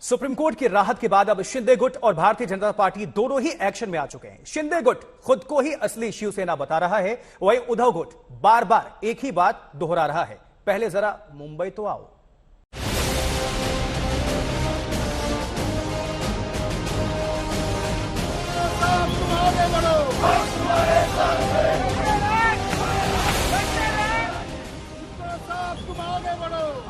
Supreme court की राहत के बाद अब शिंदे गुट और भारतीय जनता पार्टी दोनों ही एक्शन में आ चुके हैं। शिंदे गुट खुद को ही असली शिवसेना बता रहा है, वहीं उद्धव गुट बार बार एक ही बात दोहरा रहा है। पहले जरा मुंबई तो आओ।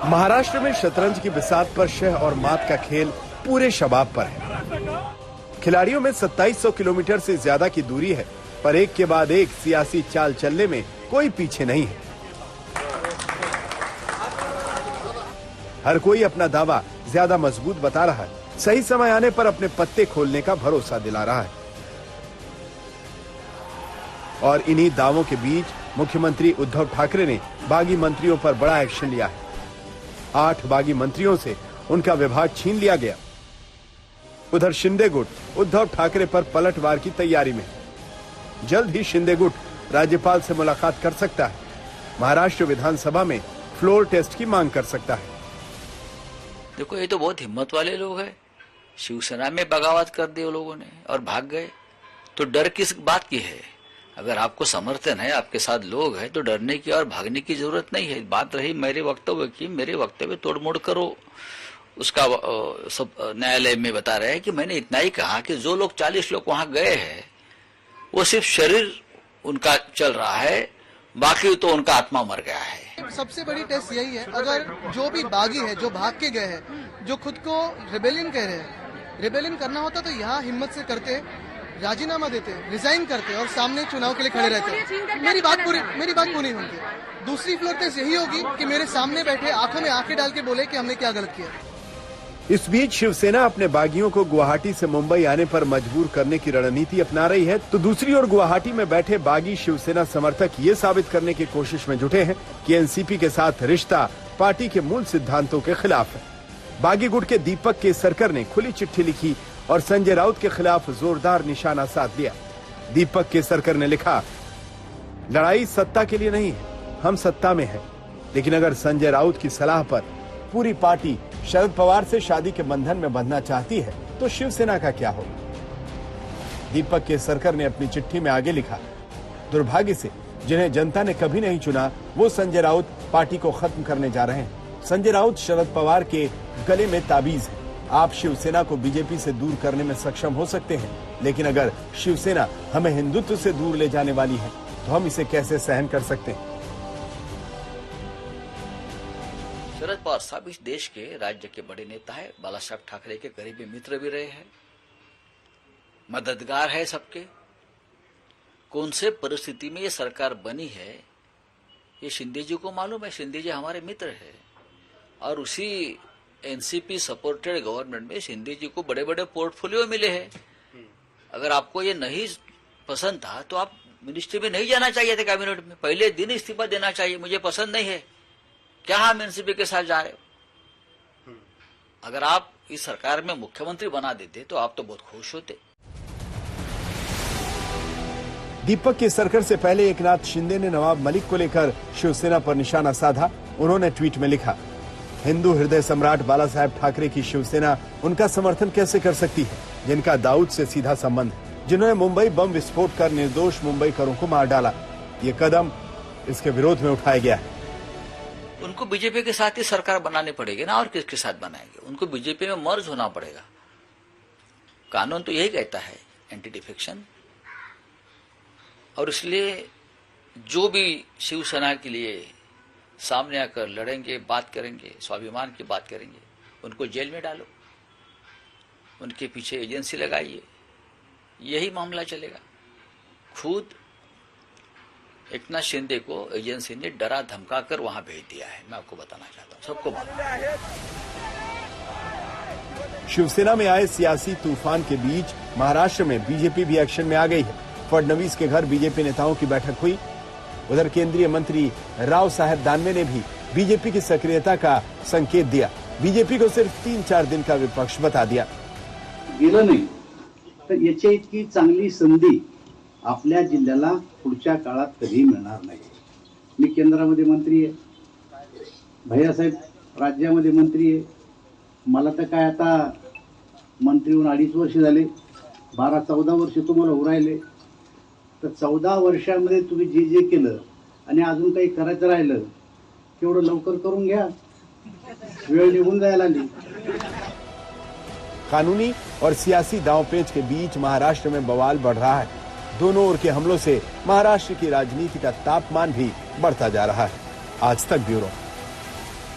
महाराष्ट्र में शतरंज की बिसात पर शह और मात का खेल पूरे शबाब पर है। खिलाड़ियों में 2700 किलोमीटर से ज्यादा की दूरी है, पर एक के बाद एक सियासी चाल चलने में कोई पीछे नहीं है। हर कोई अपना दावा ज्यादा मजबूत बता रहा है, सही समय आने पर अपने पत्ते खोलने का भरोसा दिला रहा है। और इन्हीं दावों के बीच मुख्यमंत्री उद्धव ठाकरे ने बागी मंत्रियों पर बड़ा एक्शन लिया है। 8 बागी मंत्रियों से उनका विभाग छीन लिया गया। उधर शिंदे गुट उद्धव ठाकरे पर पलटवार की तैयारी में। जल्द ही शिंदे गुट राज्यपाल से मुलाकात कर सकता है। महाराष्ट्र विधानसभा में फ्लोर टेस्ट की मांग कर सकता है। देखो, ये तो बहुत हिम्मत वाले लोग हैं। शिवसेना में बगावत कर दी लोगों ने और भाग गए, तो डर किस बात की है? अगर आपको समर्थन है, आपके साथ लोग हैं, तो डरने की और भागने की जरूरत नहीं है। बात रही मेरे वक्तव्य की, मेरे वक्तव्य तोड़मोड़ करो, उसका सब न्यायालय में बता रहे हैं कि मैंने इतना ही कहा कि जो लोग 40 लोग वहां गए हैं वो सिर्फ शरीर उनका चल रहा है, बाकी तो उनका आत्मा मर गया है। सबसे बड़ी टेस्ट यही है, अगर जो भी बागी है, जो भाग के गए हैं, जो खुद को रिबेलियन कह रहे हैं, रिबेलियन करना होता तो यहाँ हिम्मत से करते, राजीनामा देते, रिजाइन करते और सामने चुनाव के लिए खड़े रहते। मेरी बात पूरी होगी। दूसरी फ्लोर टेस्ट यही होगी कि मेरे सामने बैठे आंखों में आंखें डाल के बोले कि हमने क्या गलत किया। इस बीच शिवसेना अपने बागियों को गुवाहाटी से मुंबई आने पर मजबूर करने की रणनीति अपना रही है, तो दूसरी ओर गुवाहाटी में बैठे बागी शिवसेना समर्थक ये साबित करने की कोशिश में जुटे हैं कि एनसीपी के साथ रिश्ता पार्टी के मूल सिद्धांतों के खिलाफ है। बागी गुट के दीपक केसरकर ने खुली चिट्ठी लिखी और संजय राउत के खिलाफ जोरदार निशाना साध दिया। दीपक केसरकर ने लिखा, लड़ाई सत्ता के लिए नहीं है, हम सत्ता में हैं, लेकिन अगर संजय राउत की सलाह पर पूरी पार्टी शरद पवार से शादी के बंधन में बंधना चाहती है तो शिवसेना का क्या होगा? दीपक केसरकर ने अपनी चिट्ठी में आगे लिखा, दुर्भाग्य से जिन्हें जनता ने कभी नहीं चुना वो संजय राउत पार्टी को खत्म करने जा रहे हैं। संजय राउत शरद पवार के गले में ताबीज है। आप शिवसेना को बीजेपी से दूर करने में सक्षम हो सकते हैं, लेकिन अगर शिवसेना हमें हिंदुत्व से दूर ले जाने वाली है तो हम इसे कैसे सहन कर सकते हैं? शरद पवार साहब इस देश के राज्य के बड़े नेता है, बाला साहब ठाकरे के करीबी मित्र भी रहे हैं, मददगार है सबके। कौन से परिस्थिति में ये सरकार बनी है ये शिंदे जी को मालूम है। शिंदे जी हमारे मित्र है और उसी एनसीपी सपोर्टेड गवर्नमेंट में शिंदे जी को बड़े बड़े पोर्टफोलियो मिले हैं। अगर आपको ये नहीं पसंद था तो आप मिनिस्ट्री में नहीं जाना चाहिए थे, कैबिनेट में पहले दिन इस्तीफा देना चाहिए। मुझे पसंद नहीं है, क्या हम एनसीपी के साथ जा रहे हो? अगर आप इस सरकार में मुख्यमंत्री बना देते तो आप तो बहुत खुश होते। दीपक केसरकर से पहले एकनाथ शिंदे ने नवाब मलिक को लेकर शिवसेना पर निशाना साधा। उन्होंने ट्वीट में लिखा, हिंदू हृदय सम्राट बाला साहेब ठाकरे की शिवसेना उनका समर्थन कैसे कर सकती है जिनका दाऊद से सीधा संबंध है, जिन्होंने मुंबई बम विस्फोट कर निर्दोष मुंबईकरों को मार डाला। ये कदम इसके विरोध में उठाया गया है। उनको बीजेपी के साथ ही सरकार बनानी पड़ेगी ना, और किसके साथ बनाएंगे? उनको बीजेपी में मर्ज होना पड़ेगा। कानून तो यही कहता है, एंटी डिफेक्शन। और इसलिए जो भी शिवसेना के लिए सामने आकर लड़ेंगे, बात करेंगे, स्वाभिमान की बात करेंगे, उनको जेल में डालो, उनके पीछे एजेंसी लगाइए, यही मामला चलेगा। खुद एकनाथ शिंदे को एजेंसी ने डरा धमका कर वहां भेज दिया है। मैं आपको बताना चाहता हूं, सबको शिवसेना में आए सियासी तूफान के बीच महाराष्ट्र में बीजेपी भी एक्शन में आ गई है। फडणवीस के घर बीजेपी नेताओं की बैठक हुई। उधर केंद्रीय मंत्री राव साहेब दानवे ने भी बीजेपी की सक्रियता का संकेत दिया। बीजेपी को सिर्फ 3-4 दिन का विपक्ष बता दिया। गेलं नाही तर याची इतकी चांगली संधी आपल्या जिल्ह्याला पुढच्या काळात कधी मिळणार नाही। मी केंद्रामध्ये मंत्री आहे, भैयासाहेब राज्यामध्ये मंत्री आहे, मला तर काय आता मंत्री होऊन 2.5 वर्ष झाले, 12-14 वर्ष तुम्हाला उरायले. तर 14 वर्षामध्ये तुम्ही जे जे केलं आणि अजून काही करायचं राहिलं तेवढं लवकर करून घ्या, वेळ निघून जायला आली. कानूनी और सियासी दांवपेच के बीच महाराष्ट्र में बवाल बढ़ रहा है. दोनों ओर के हमलों से महाराष्ट्र की राजनीति का तापमान भी बढ़ता जा रहा है. आज तक ब्यूरो.